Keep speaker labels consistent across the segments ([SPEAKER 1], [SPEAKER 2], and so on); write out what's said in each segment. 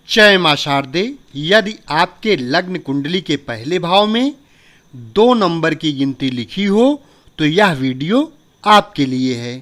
[SPEAKER 1] जय मां शारदे। यदि आपके लग्न कुंडली के पहले भाव में 2 नंबर की गिनती लिखी हो तो यह वीडियो आपके लिए है।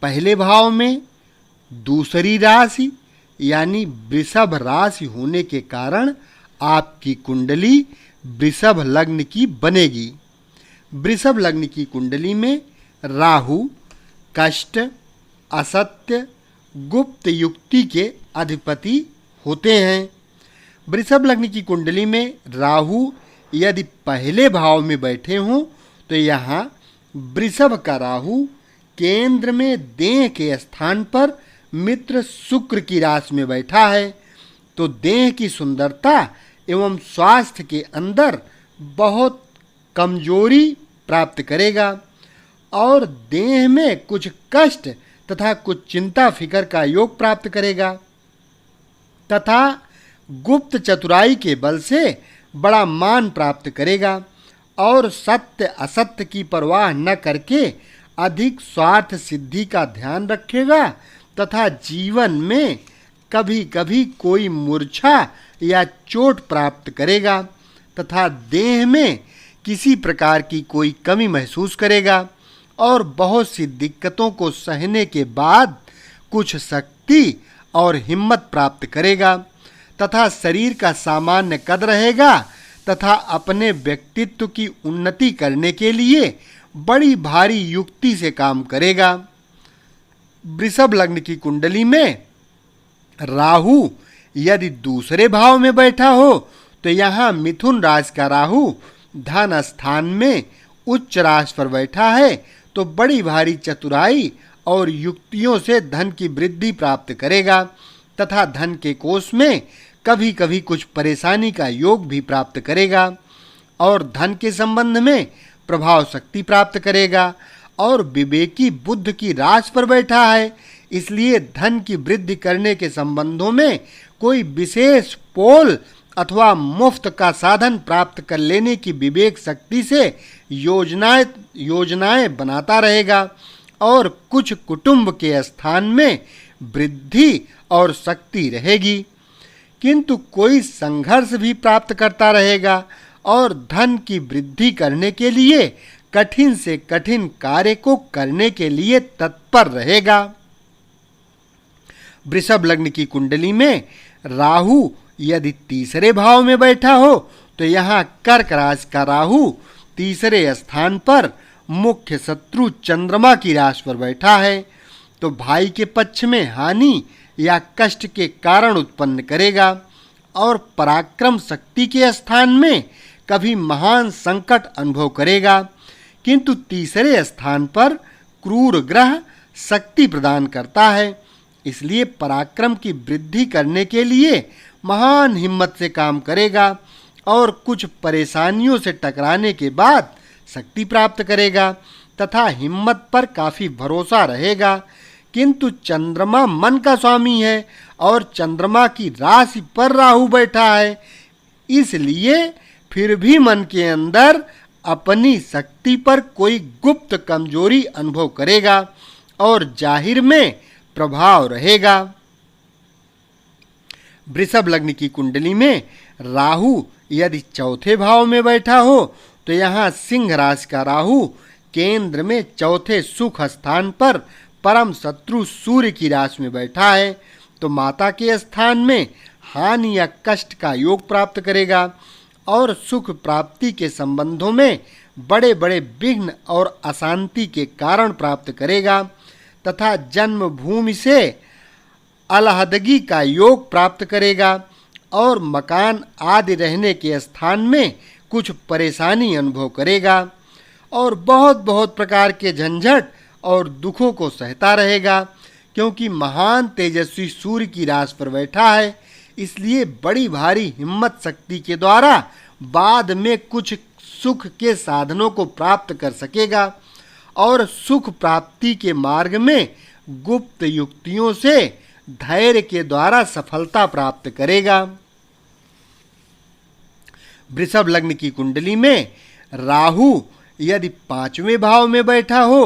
[SPEAKER 1] पहले भाव में दूसरी राशि यानी वृषभ राशि होने के कारण आपकी कुंडली वृषभ लग्न की बनेगी। वृषभ लग्न की कुंडली में राहु कष्ट, असत्य, गुप्त युक्ति के अधिपति होते हैं। वृषभ लग्न की कुंडली में राहु यदि पहले भाव में बैठे हों तो यहाँ वृषभ का राहु केंद्र में देह के स्थान पर मित्र शुक्र की राशि में बैठा है, तो देह की सुंदरता एवं स्वास्थ्य के अंदर बहुत कमजोरी प्राप्त करेगा और देह में कुछ कष्ट तथा कुछ चिंता फिकर का योग प्राप्त करेगा तथा गुप्त चतुराई के बल से बड़ा मान प्राप्त करेगा और सत्य असत्य की परवाह न करके अधिक स्वार्थ सिद्धि का ध्यान रखेगा तथा जीवन में कभी कभी कोई मूर्छा या चोट प्राप्त करेगा तथा देह में किसी प्रकार की कोई कमी महसूस करेगा और बहुत सी दिक्कतों को सहने के बाद कुछ शक्ति और हिम्मत प्राप्त करेगा तथा शरीर का सामान्य कद रहेगा तथा अपने व्यक्तित्व की उन्नति करने के लिए बड़ी भारी युक्ति से काम करेगा। वृषभ लग्न की कुंडली में राहु यदि दूसरे भाव में बैठा हो तो यहाँ मिथुन राशि का राहु धन स्थान में उच्च राशि पर बैठा है, तो बड़ी भारी चतुराई और युक्तियों से धन की वृद्धि प्राप्त करेगा तथा धन के कोष में कभी कभी कुछ परेशानी का योग भी प्राप्त करेगा और धन के संबंध में प्रभाव शक्ति प्राप्त करेगा और विवेकी बुद्ध की राशि पर बैठा है, इसलिए धन की वृद्धि करने के संबंधों में कोई विशेष पोल अथवा मुफ्त का साधन प्राप्त कर लेने की विवेक शक्ति से योजनाएं बनाता रहेगा और कुछ कुटुंब के स्थान में वृद्धि और शक्ति रहेगी, किंतु कोई संघर्ष भी प्राप्त करता रहेगा और धन की वृद्धि करने के लिए कठिन से कठिन कार्य को करने के लिए तत्पर रहेगा। वृषभ लग्न की कुंडली में राहु यदि तीसरे भाव में बैठा हो तो यहाँ कर्क राशि का राहु तीसरे स्थान पर मुख्य शत्रु चंद्रमा की राशि पर बैठा है, तो भाई के पक्ष में हानि या कष्ट के कारण उत्पन्न करेगा और पराक्रम शक्ति के स्थान में कभी महान संकट अनुभव करेगा, किंतु तीसरे स्थान पर क्रूर ग्रह शक्ति प्रदान करता है, इसलिए पराक्रम की वृद्धि करने के लिए महान हिम्मत से काम करेगा और कुछ परेशानियों से टकराने के बाद शक्ति प्राप्त करेगा तथा हिम्मत पर काफ़ी भरोसा रहेगा, किंतु चंद्रमा मन का स्वामी है और चंद्रमा की राशि पर राहु बैठा है, इसलिए फिर भी मन के अंदर अपनी शक्ति पर कोई गुप्त कमजोरी अनुभव करेगा और जाहिर में प्रभाव रहेगा। वृषभ लग्न की कुंडली में राहु यदि चौथे भाव में बैठा हो तो यहाँ सिंह राशि का राहु केंद्र में चौथे सुख स्थान पर परम शत्रु सूर्य की राशि में बैठा है, तो माता के स्थान में हानि या कष्ट का योग प्राप्त करेगा और सुख प्राप्ति के संबंधों में बड़े बड़े विघ्न और अशांति के कारण प्राप्त करेगा तथा जन्मभूमि से अलहदगी का योग प्राप्त करेगा और मकान आदि रहने के स्थान में कुछ परेशानी अनुभव करेगा और बहुत प्रकार के झंझट और दुखों को सहता रहेगा, क्योंकि महान तेजस्वी सूर्य की राशि पर बैठा है, इसलिए बड़ी भारी हिम्मत शक्ति के द्वारा बाद में कुछ सुख के साधनों को प्राप्त कर सकेगा और सुख प्राप्ति के मार्ग में गुप्त युक्तियों से धैर्य के द्वारा सफलता प्राप्त करेगा। वृषभ लग्न की कुंडली में राहु यदि 5वें भाव में बैठा हो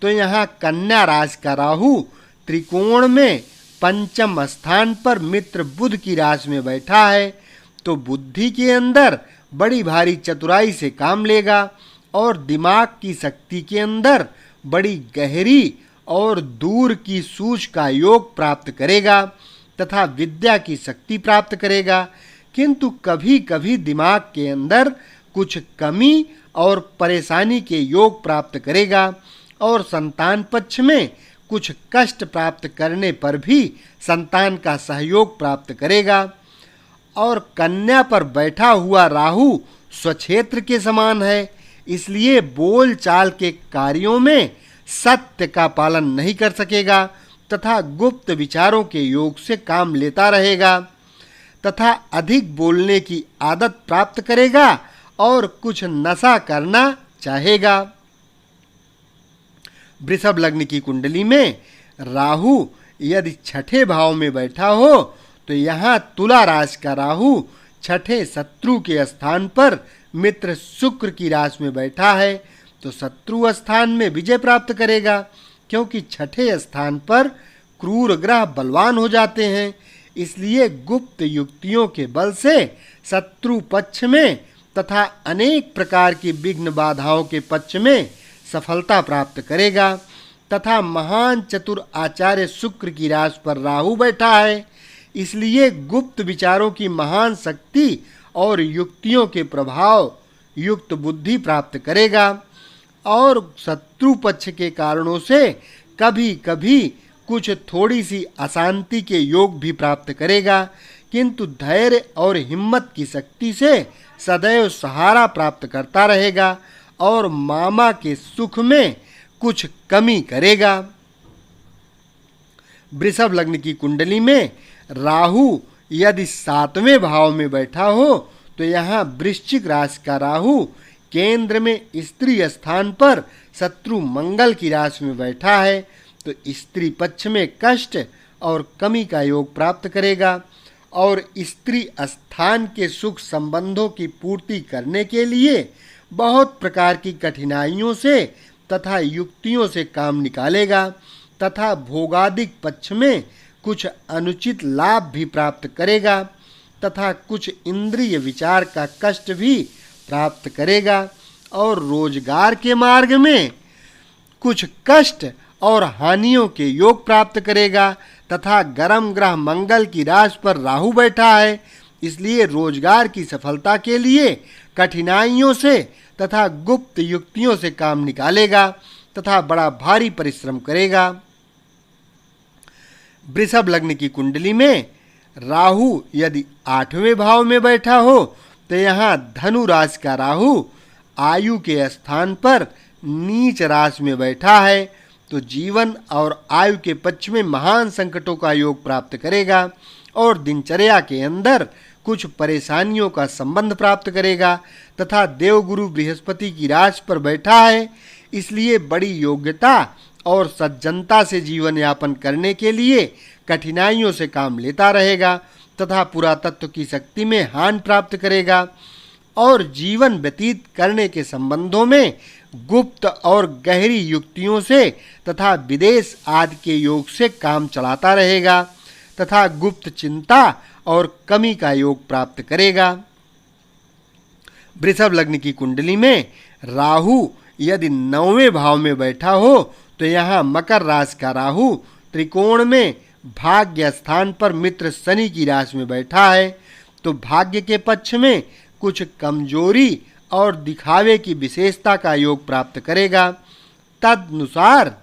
[SPEAKER 1] तो यहाँ कन्या राशि का राहु त्रिकोण में पंचम स्थान पर मित्र बुध की राशि में बैठा है तो बुद्धि के अंदर बड़ी भारी चतुराई से काम लेगा और दिमाग की शक्ति के अंदर बड़ी गहरी और दूर की सूझ का योग प्राप्त करेगा तथा विद्या की शक्ति प्राप्त करेगा। किंतु कभी कभी दिमाग के अंदर कुछ कमी और परेशानी के योग प्राप्त करेगा और संतान पक्ष में कुछ कष्ट प्राप्त करने पर भी संतान का सहयोग प्राप्त करेगा। और कन्या पर बैठा हुआ राहु स्वक्षेत्र के समान है, इसलिए बोल चाल के कार्यों में सत्य का पालन नहीं कर सकेगा तथा गुप्त विचारों के योग से काम लेता रहेगा तथा अधिक बोलने की आदत प्राप्त करेगा और कुछ नशा करना चाहेगा। वृषभ लग्न की कुंडली में राहु यदि छठे भाव में बैठा हो तो यहाँ तुला राशि का राहु छठे शत्रु के स्थान पर मित्र शुक्र की राशि में बैठा है तो शत्रु स्थान में विजय प्राप्त करेगा, क्योंकि छठे स्थान पर क्रूर ग्रह बलवान हो जाते हैं। इसलिए गुप्त युक्तियों के बल से शत्रु पक्ष में तथा अनेक प्रकार की विघ्न बाधाओं के पक्ष में सफलता प्राप्त करेगा तथा महान चतुर आचार्य शुक्र की राशि पर राहु बैठा है, इसलिए गुप्त विचारों की महान शक्ति और युक्तियों के प्रभाव युक्त बुद्धि प्राप्त करेगा और शत्रु पक्ष के कारणों से कभी कभी कुछ थोड़ी सी अशांति के योग भी प्राप्त करेगा, किंतु धैर्य और हिम्मत की शक्ति से सदैव सहारा प्राप्त करता रहेगा और मामा के सुख में कुछ कमी करेगा। वृषभ लग्न की कुंडली में राहु यदि 7वें भाव में बैठा हो तो यहाँ वृश्चिक राशि का राहु केंद्र में स्त्री स्थान पर शत्रु मंगल की राशि में बैठा है तो स्त्री पक्ष में कष्ट और कमी का योग प्राप्त करेगा और स्त्री स्थान के सुख संबंधों की पूर्ति करने के लिए बहुत प्रकार की कठिनाइयों से तथा युक्तियों से काम निकालेगा तथा भोगादिक पक्ष में कुछ अनुचित लाभ भी प्राप्त करेगा तथा कुछ इंद्रिय विचार का कष्ट भी प्राप्त करेगा और रोजगार के मार्ग में कुछ कष्ट और हानियों के योग प्राप्त करेगा तथा गर्म ग्रह मंगल की राशि पर राहु बैठा है, इसलिए रोजगार की सफलता के लिए कठिनाइयों से तथा गुप्त युक्तियों से काम निकालेगा तथा बड़ा भारी परिश्रम करेगा। वृषभ लग्न की कुंडली में राहु यदि 8वें भाव में बैठा हो तो यहाँ धनु राशि का राहु आयु के स्थान पर नीच राशि में बैठा है तो जीवन और आयु के पक्ष में महान संकटों का योग प्राप्त करेगा और दिनचर्या के अंदर कुछ परेशानियों का संबंध प्राप्त करेगा तथा देवगुरु बृहस्पति की राशि पर बैठा है, इसलिए बड़ी योग्यता और सज्जनता से जीवन यापन करने के लिए कठिनाइयों से काम लेता रहेगा तथा पुरातत्व की शक्ति में हानि प्राप्त करेगा और जीवन व्यतीत करने के संबंधों में गुप्त और गहरी युक्तियों से तथा विदेश आदि के योग से काम चलाता रहेगा तथा गुप्त चिंता और कमी का योग प्राप्त करेगा। वृषभ लग्न की कुंडली में राहु यदि 9वें भाव में बैठा हो तो यहाँ मकर राशि का राहु त्रिकोण में भाग्य स्थान पर मित्र शनि की राशि में बैठा है तो भाग्य के पक्ष में कुछ कमजोरी और दिखावे की विशेषता का योग प्राप्त करेगा। तदनुसार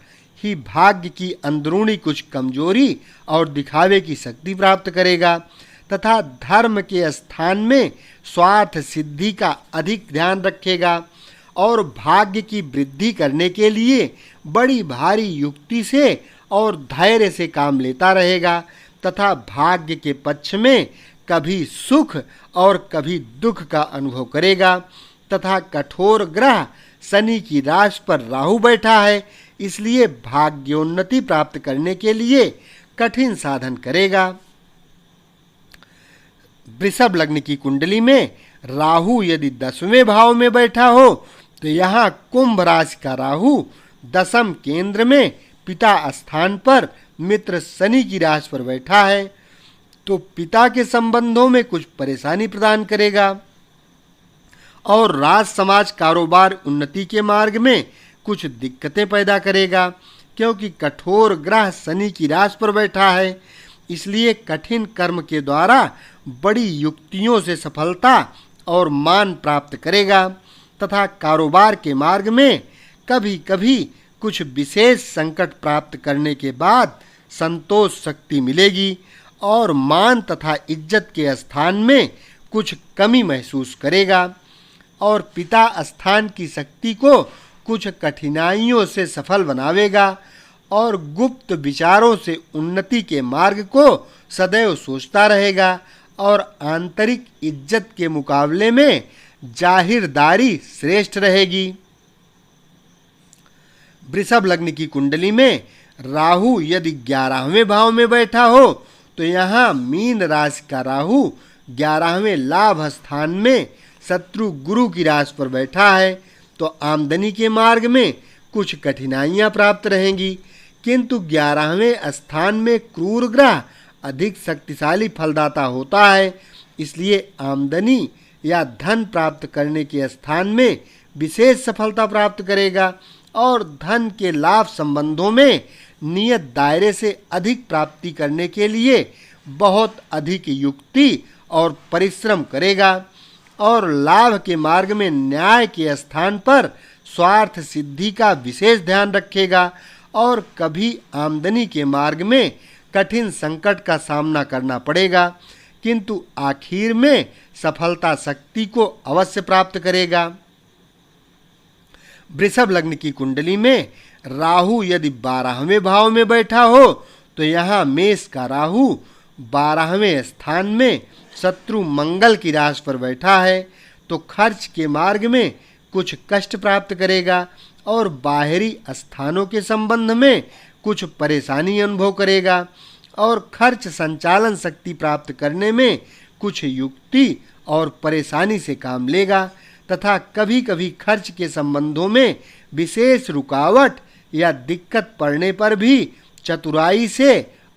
[SPEAKER 1] ही भाग्य की अंदरूनी कुछ कमजोरी और दिखावे की शक्ति प्राप्त करेगा तथा धर्म के स्थान में स्वार्थ सिद्धि का अधिक ध्यान रखेगा और भाग्य की वृद्धि करने के लिए बड़ी भारी युक्ति से और धैर्य से काम लेता रहेगा तथा भाग्य के पक्ष में कभी सुख और कभी दुख का अनुभव करेगा तथा कठोर ग्रह शनि की राशि पर राहु बैठा है, इसलिए भाग्योन्नति प्राप्त करने के लिए कठिन साधन करेगा। वृषभ लग्न की कुंडली में राहु यदि 10वें भाव में बैठा हो तो यहाँ कुंभ राशि का राहु दशम केंद्र में पिता स्थान पर मित्र शनि की राशि पर बैठा है तो पिता के संबंधों में कुछ परेशानी प्रदान करेगा और राज समाज कारोबार उन्नति के मार्ग में कुछ दिक्कतें पैदा करेगा, क्योंकि कठोर ग्रह शनि की राशि पर बैठा है। इसलिए कठिन कर्म के द्वारा बड़ी युक्तियों से सफलता और मान प्राप्त करेगा तथा कारोबार के मार्ग में कभी कभी कुछ विशेष संकट प्राप्त करने के बाद संतोष शक्ति मिलेगी और मान तथा इज्जत के स्थान में कुछ कमी महसूस करेगा और पिता स्थान की शक्ति को कुछ कठिनाइयों से सफल बनावेगा और गुप्त विचारों से उन्नति के मार्ग को सदैव सोचता रहेगा और आंतरिक इज्जत के मुकाबले में जाहिरदारी श्रेष्ठ रहेगी। वृषभ लग्न की कुंडली में राहु यदि 11वें भाव में बैठा हो तो यहाँ मीन राशि का राहु 11वें लाभ स्थान में शत्रु गुरु की राशि पर बैठा है तो आमदनी के मार्ग में कुछ कठिनाइयां प्राप्त रहेंगी, किंतु 11वें स्थान में क्रूर ग्रह अधिक शक्तिशाली फलदाता होता है, इसलिए आमदनी या धन प्राप्त करने के स्थान में विशेष सफलता प्राप्त करेगा और धन के लाभ संबंधों में नियत दायरे से अधिक प्राप्ति करने के लिए बहुत अधिक युक्ति और परिश्रम करेगा और लाभ के मार्ग में न्याय के स्थान पर स्वार्थ सिद्धि का विशेष ध्यान रखेगा और कभी आमदनी के मार्ग में कठिन संकट का सामना करना पड़ेगा, किंतु आखिर में सफलता शक्ति को अवश्य प्राप्त करेगा। वृषभ लग्न की कुंडली में राहु यदि 12वें भाव में बैठा हो तो यहाँ मेष का राहु 12वें स्थान में शत्रु मंगल की राशि पर बैठा है तो खर्च के मार्ग में कुछ कष्ट प्राप्त करेगा और बाहरी स्थानों के संबंध में कुछ परेशानी अनुभव करेगा और खर्च संचालन शक्ति प्राप्त करने में कुछ युक्ति और परेशानी से काम लेगा तथा कभी कभी खर्च के संबंधों में विशेष रुकावट या दिक्कत पड़ने पर भी चतुराई से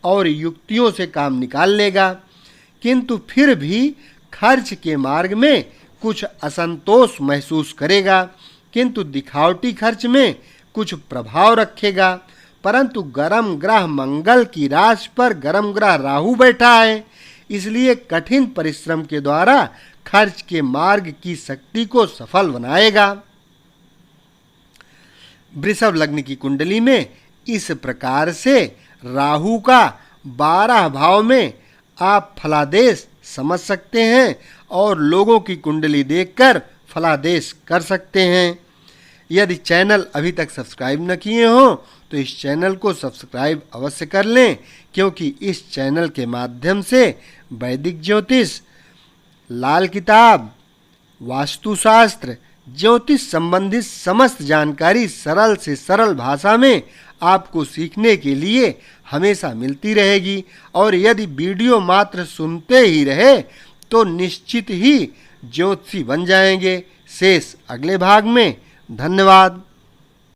[SPEAKER 1] और युक्तियों से काम निकाल लेगा, किंतु फिर भी खर्च के मार्ग में कुछ असंतोष महसूस करेगा, किंतु दिखावटी खर्च में कुछ प्रभाव रखेगा। परंतु गर्म ग्रह मंगल की राशि पर गर्म ग्रह राहु बैठा है, इसलिए कठिन परिश्रम के द्वारा खर्च के मार्ग की शक्ति को सफल बनाएगा। वृषभ लग्न की कुंडली में इस प्रकार से राहु का 12 भाव में आप फलादेश समझ सकते हैं और लोगों की कुंडली देखकर फलादेश कर सकते हैं। यदि चैनल अभी तक सब्सक्राइब न किए हो तो इस चैनल को सब्सक्राइब अवश्य कर लें, क्योंकि इस चैनल के माध्यम से वैदिक ज्योतिष, लाल किताब, वास्तुशास्त्र, ज्योतिष संबंधित समस्त जानकारी सरल से सरल भाषा में आपको सीखने के लिए हमेशा मिलती रहेगी और यदि वीडियो मात्र सुनते ही रहे तो निश्चित ही ज्योतिषी बन जाएंगे। शेष अगले भाग में। धन्यवाद।